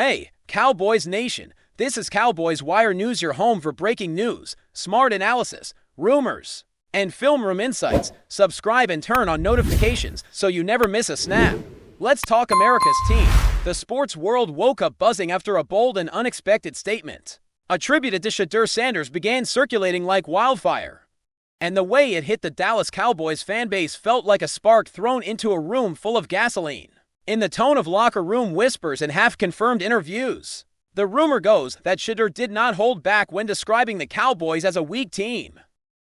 Hey, Cowboys Nation, this is Cowboys Wire News, your home for breaking news, smart analysis, rumors, and film room insights. Subscribe and turn on notifications so you never miss a snap. Let's talk America's team. The sports world woke up buzzing after a bold and unexpected statement, attributed to SHEDEUR Sanders, began circulating like wildfire. And the way it hit the Dallas Cowboys fanbase felt like a spark thrown into a room full of gasoline. In the tone of locker room whispers and half-confirmed interviews, the rumor goes that SHEDEUR did not hold back when describing the Cowboys as a weak team.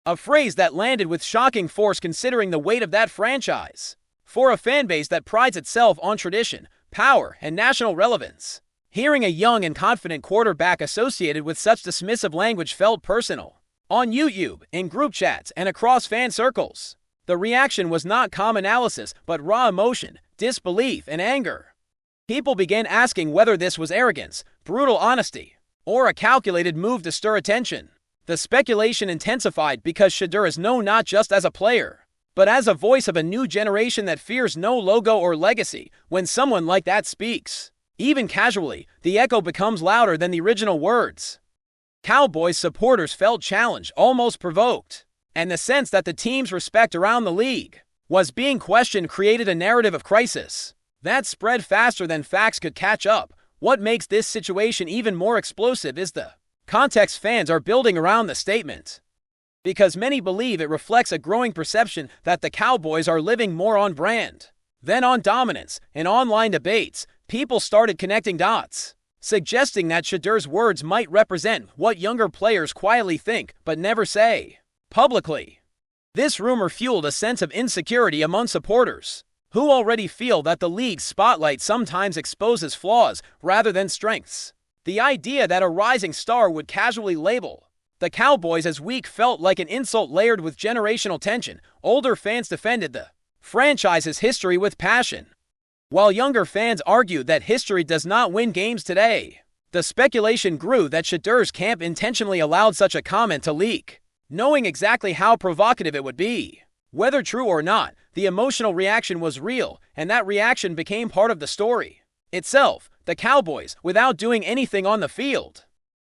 A phrase that landed with shocking force considering the weight of that franchise. For a fanbase that prides itself on tradition, power, and national relevance, hearing a young and confident quarterback associated with such dismissive language felt personal. On YouTube, in group chats, and across fan circles, the reaction was not calm analysis but raw emotion, disbelief, and anger. People began asking whether this was arrogance, brutal honesty, or a calculated move to stir attention. The speculation intensified because SHEDEUR is known not just as a player, but as a voice of a new generation that fears no logo or legacy. When someone like that speaks, even casually, the echo becomes louder than the original words. Cowboys supporters felt challenged, almost provoked, and the sense that the team's respect around the league was being questioned created a narrative of crisis that spread faster than facts could catch up. What makes this situation even more explosive is the context fans are building around the statement, because many believe it reflects a growing perception that the Cowboys are living more on brand than on dominance. In online debates, people started connecting dots, suggesting that SHEDEUR's words might represent what younger players quietly think but never say publicly. This rumor fueled a sense of insecurity among supporters, who already feel that the league's spotlight sometimes exposes flaws rather than strengths. The idea that a rising star would casually label the Cowboys as weak felt like an insult layered with generational tension. Older fans defended the franchise's history with passion, while younger fans argued that history does not win games today. The speculation grew that SHEDEUR's camp intentionally allowed such a comment to leak, knowing exactly how provocative it would be. Whether true or not, the emotional reaction was real, and that reaction became part of the story itself. The Cowboys, without doing anything on the field,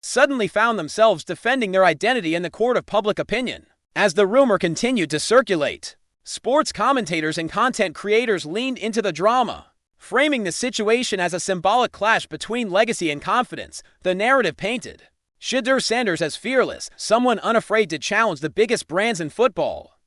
suddenly found themselves defending their identity in the court of public opinion. As the rumor continued to circulate, sports commentators and content creators leaned into the drama, framing the situation as a symbolic clash between legacy and confidence. The narrative painted SHEDEUR Sanders as fearless, someone unafraid to challenge the biggest brands in football.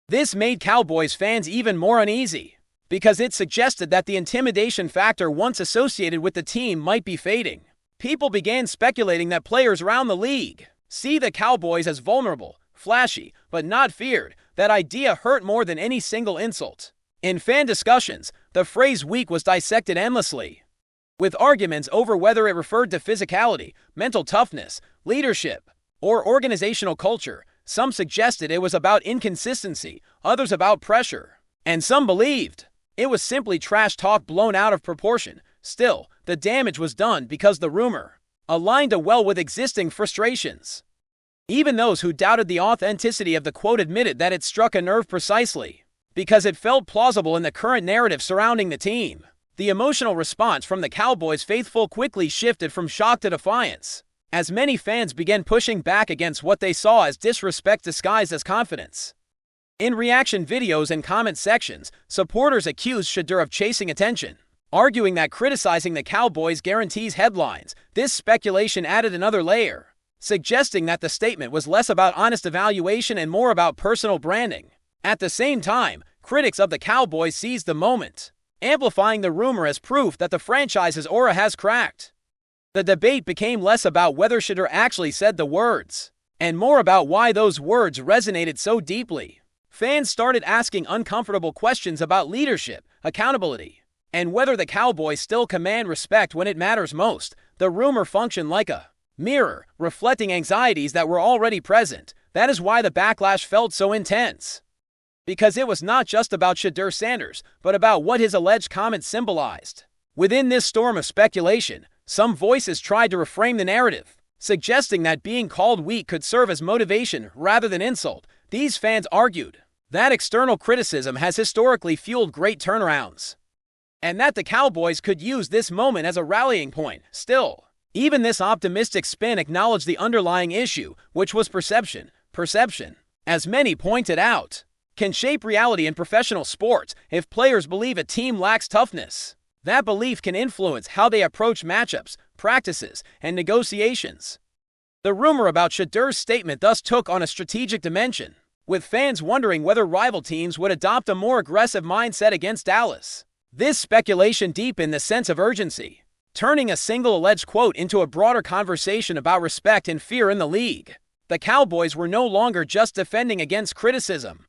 This made Cowboys fans even more uneasy, because it suggested that the intimidation factor once associated with the team might be fading. People began speculating that players around the league see the Cowboys as vulnerable, flashy, but not feared. That idea hurt more than any single insult. In fan discussions, the phrase weak was dissected endlessly, with arguments over whether it referred to physicality, mental toughness, leadership, or organizational culture. Some suggested it was about inconsistency, others about pressure, and some believed it was simply trash talk blown out of proportion. Still, the damage was done because the rumor aligned well with existing frustrations. Even those who doubted the authenticity of the quote admitted that it struck a nerve precisely because it felt plausible in the current narrative surrounding the team. The emotional response from the Cowboys faithful quickly shifted from shock to defiance, as many fans began pushing back against what they saw as disrespect disguised as confidence. In reaction videos and comment sections, supporters accused SHEDEUR of chasing attention, arguing that criticizing the Cowboys guarantees headlines. This speculation added another layer, suggesting that the statement was less about honest evaluation and more about personal branding. At the same time, critics of the Cowboys seized the moment, amplifying the rumor as proof that the franchise's aura has cracked. The debate became less about whether SHEDEUR actually said the words, and more about why those words resonated so deeply. Fans started asking uncomfortable questions about leadership, accountability, and whether the Cowboys still command respect when it matters most. The rumor functioned like a mirror, reflecting anxieties that were already present. That is why the backlash felt so intense, because it was not just about SHEDEUR Sanders, but about what his alleged comments symbolized. Within this storm of speculation, some voices tried to reframe the narrative, suggesting that being called weak could serve as motivation rather than insult. These fans argued that external criticism has historically fueled great turnarounds, and that the Cowboys could use this moment as a rallying point. Still, even this optimistic spin acknowledged the underlying issue, which was perception. Perception, as many pointed out, can shape reality in professional sports. If players believe a team lacks toughness, that belief can influence how they approach matchups, practices, and negotiations. The rumor about SHEDEUR's statement thus took on a strategic dimension, with fans wondering whether rival teams would adopt a more aggressive mindset against Dallas. This speculation deepened the sense of urgency, turning a single alleged quote into a broader conversation about respect and fear in the league. The Cowboys were no longer just defending against criticism,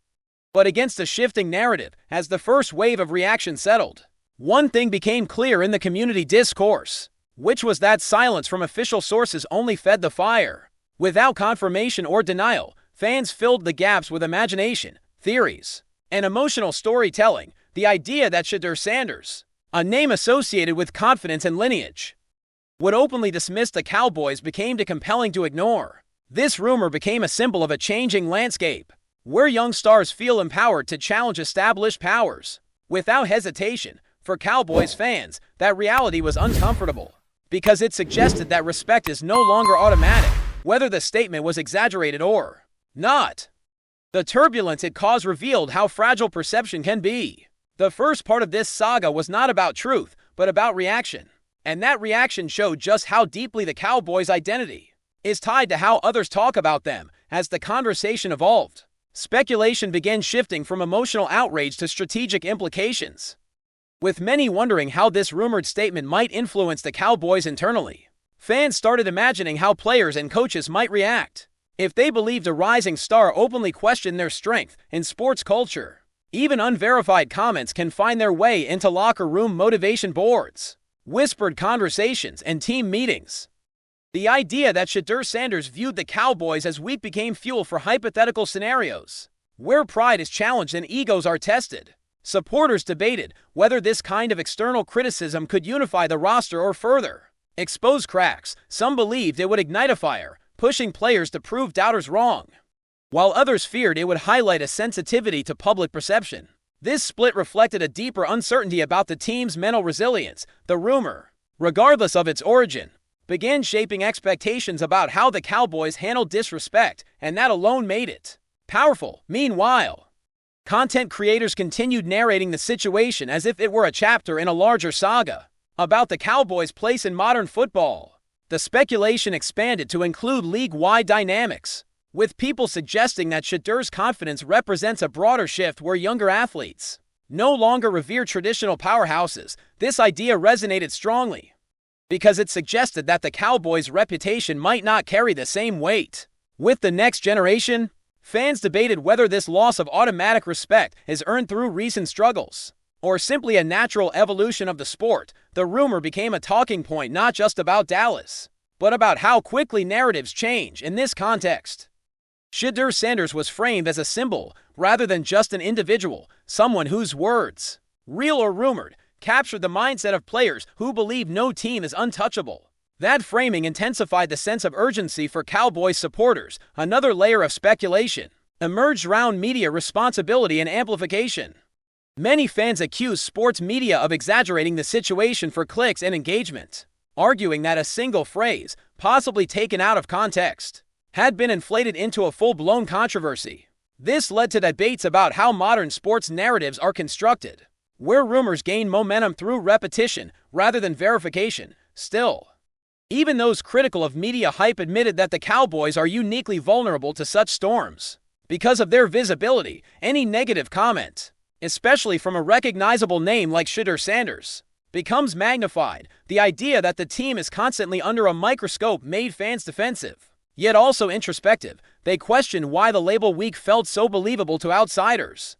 but against a shifting narrative. As the first wave of reaction settled, one thing became clear in the community discourse, which was that silence from official sources only fed the fire. Without confirmation or denial, fans filled the gaps with imagination, theories, and emotional storytelling. The idea that SHEDEUR Sanders, a name associated with confidence and lineage, would openly dismiss the Cowboys became too compelling to ignore. This rumor became a symbol of a changing landscape, where young stars feel empowered to challenge established powers without hesitation. For Cowboys fans, that reality was uncomfortable, because it suggested that respect is no longer automatic, whether the statement was exaggerated or not. The turbulence it caused revealed how fragile perception can be. The first part of this saga was not about truth, but about reaction. And that reaction showed just how deeply the Cowboys' identity is tied to how others talk about them. As the conversation evolved, speculation began shifting from emotional outrage to strategic implications, with many wondering how this rumored statement might influence the Cowboys internally. Fans started imagining how players and coaches might react if they believed a rising star openly questioned their strength. In sports culture, even unverified comments can find their way into locker room motivation boards, whispered conversations, and team meetings. The idea that SHEDEUR Sanders viewed the Cowboys as weak became fuel for hypothetical scenarios, where pride is challenged and egos are tested. Supporters debated whether this kind of external criticism could unify the roster or further expose cracks. Some believed it would ignite a fire, pushing players to prove doubters wrong, while others feared it would highlight a sensitivity to public perception. This split reflected a deeper uncertainty about the team's mental resilience. The rumor, regardless of its origin, began shaping expectations about how the Cowboys handled disrespect, and that alone made it powerful. Meanwhile, content creators continued narrating the situation as if it were a chapter in a larger saga about the Cowboys' place in modern football. The speculation expanded to include league-wide dynamics, with people suggesting that SHEDEUR's confidence represents a broader shift where younger athletes no longer revere traditional powerhouses. This idea resonated strongly because it suggested that the Cowboys' reputation might not carry the same weight with the next generation. Fans debated whether this loss of automatic respect is earned through recent struggles or simply a natural evolution of the sport. The rumor became a talking point not just about Dallas, but about how quickly narratives change in this context. SHEDEUR Sanders was framed as a symbol rather than just an individual, someone whose words, real or rumored, captured the mindset of players who believe no team is untouchable. That framing intensified the sense of urgency for Cowboys supporters. Another layer of speculation emerged around media responsibility and amplification. Many fans accused sports media of exaggerating the situation for clicks and engagement, arguing that a single phrase, possibly taken out of context, had been inflated into a full-blown controversy. This led to debates about how modern sports narratives are constructed, where rumors gain momentum through repetition rather than verification. Still, even those critical of media hype admitted that the Cowboys are uniquely vulnerable to such storms. Because of their visibility, any negative comment, especially from a recognizable name like SHEDEUR Sanders, becomes magnified. The idea that the team is constantly under a microscope made fans defensive, yet also introspective. They questioned why the label weak felt so believable to outsiders,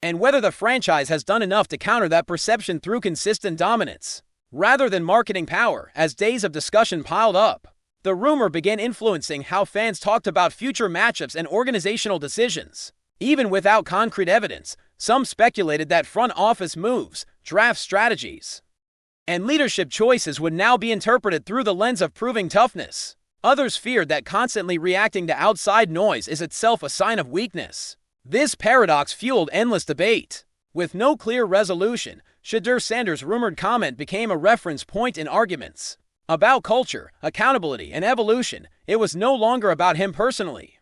and whether the franchise has done enough to counter that perception through consistent dominance, rather than marketing power. As days of discussion piled up, the rumor began influencing how fans talked about future matchups and organizational decisions. Even without concrete evidence, some speculated that front office moves, draft strategies, and leadership choices would now be interpreted through the lens of proving toughness. Others feared that constantly reacting to outside noise is itself a sign of weakness. This paradox fueled endless debate. With no clear resolution, SHEDEUR Sanders' rumored comment became a reference point in arguments about culture, accountability, and evolution. It was no longer about him personally,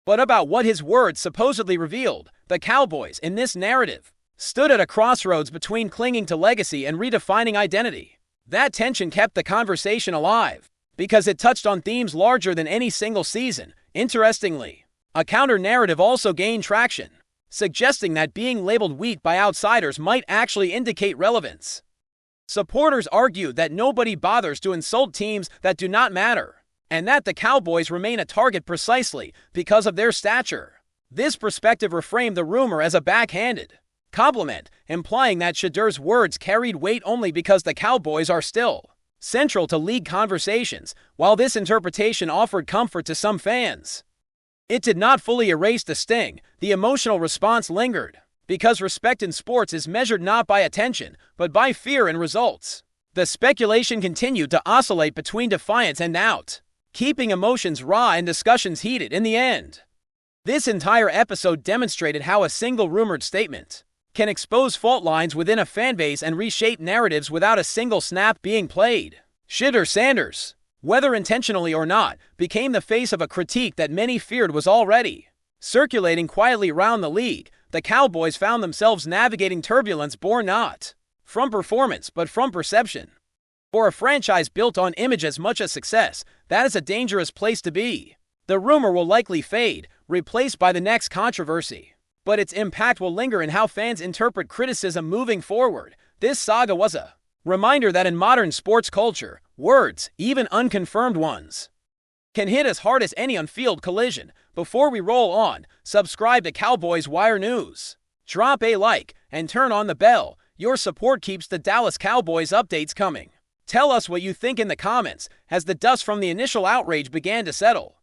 but about what his words supposedly revealed. The Cowboys, in this narrative, stood at a crossroads between clinging to legacy and redefining identity. That tension kept the conversation alive, because it touched on themes larger than any single season. Interestingly, a counter-narrative also gained traction, suggesting that being labeled weak by outsiders might actually indicate relevance. Supporters argued that nobody bothers to insult teams that do not matter, and that the Cowboys remain a target precisely because of their stature. This perspective reframed the rumor as a backhanded compliment, implying that SHEDEUR's words carried weight only because the Cowboys are still central to league conversations. While this interpretation offered comfort to some fans, it did not fully erase the sting. The emotional response lingered, because respect in sports is measured not by attention, but by fear and results. The speculation continued to oscillate between defiance and doubt, keeping emotions raw and discussions heated. In the end, this entire episode demonstrated how a single rumored statement can expose fault lines within a fanbase and reshape narratives without a single snap being played. SHEDEUR Sanders, whether intentionally or not, became the face of a critique that many feared was already circulating quietly around the league. The Cowboys found themselves navigating turbulence born not from performance but from perception. For a franchise built on image as much as success, that is a dangerous place to be. The rumor will likely fade, replaced by the next controversy, but its impact will linger in how fans interpret criticism moving forward. This saga was a reminder that in modern sports culture, words, even unconfirmed ones, can hit as hard as any on-field collision. Before we roll on, subscribe to Cowboys Wire News. Drop a like and turn on the bell. Your support keeps the Dallas Cowboys updates coming. Tell us what you think in the comments as the dust from the initial outrage began to settle.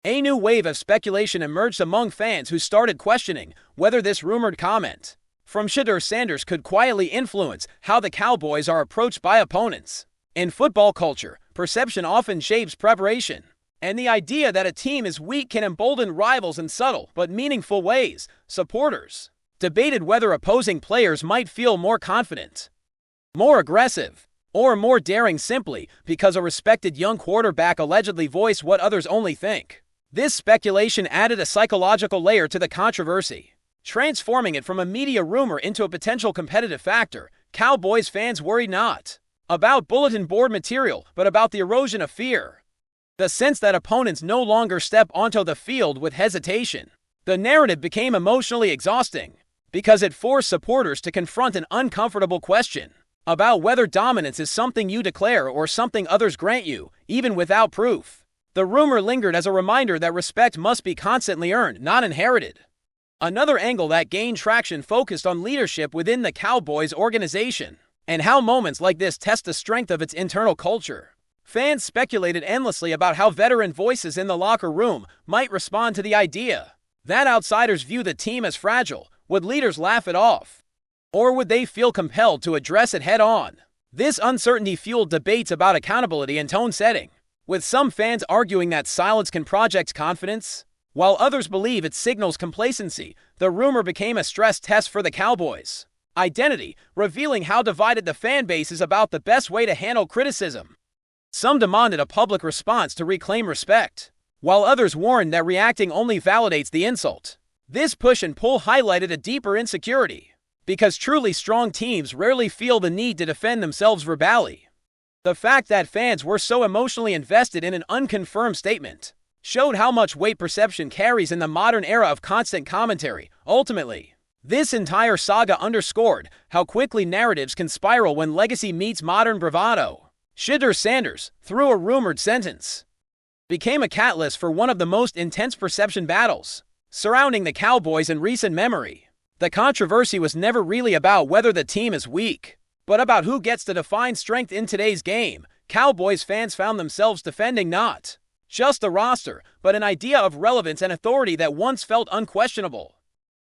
A new wave of speculation emerged among fans who started questioning whether this rumored comment from SHEDEUR Sanders could quietly influence how the Cowboys are approached by opponents. In football culture, perception often shapes preparation, and the idea that a team is weak can embolden rivals in subtle but meaningful ways. Supporters debated whether opposing players might feel more confident, more aggressive, or more daring simply because a respected young quarterback allegedly voiced what others only think. This speculation added a psychological layer to the controversy, transforming it from a media rumor into a potential competitive factor. Cowboys fans worried not about bulletin board material, but about the erosion of fear, the sense that opponents no longer step onto the field with hesitation. The narrative became emotionally exhausting because it forced supporters to confront an uncomfortable question about whether dominance is something you declare or something others grant you, even without proof. The rumor lingered as a reminder that respect must be constantly earned, not inherited. Another angle that gained traction focused on leadership within the Cowboys organization and how moments like this test the strength of its internal culture. Fans speculated endlessly about how veteran voices in the locker room might respond to the idea that outsiders view the team as fragile. Would leaders laugh it off, or would they feel compelled to address it head-on? This uncertainty fueled debates about accountability and tone setting, with some fans arguing that silence can project confidence, while others believe it signals complacency. The rumor became a stress test for the Cowboys' identity, revealing how divided the fan base is about the best way to handle criticism. Some demanded a public response to reclaim respect, while others warned that reacting only validates the insult. This push and pull highlighted a deeper insecurity, because truly strong teams rarely feel the need to defend themselves verbally. The fact that fans were so emotionally invested in an unconfirmed statement showed how much weight perception carries in the modern era of constant commentary. Ultimately, this entire saga underscored how quickly narratives can spiral when legacy meets modern bravado. SHEDEUR Sanders, through a rumored sentence, became a catalyst for one of the most intense perception battles surrounding the Cowboys in recent memory. The controversy was never really about whether the team is weak, but about who gets to define strength in today's game. Cowboys fans found themselves defending not just the roster, but an idea of relevance and authority that once felt unquestionable.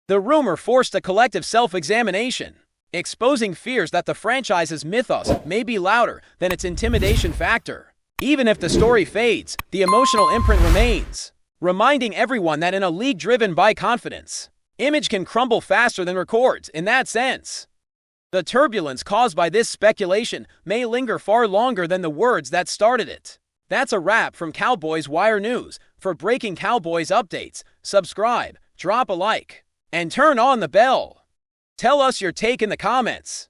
The rumor forced a collective self-examination, exposing fears that the franchise's mythos may be louder than its intimidation factor. Even if the story fades, the emotional imprint remains, reminding everyone that in a league driven by confidence, image can crumble faster than records. In that sense, The turbulence caused by this speculation may linger far longer than the words that started it. That's a wrap from Cowboys Wire News. For breaking Cowboys updates, subscribe, drop a like, and turn on the bell. Tell us your take in the comments.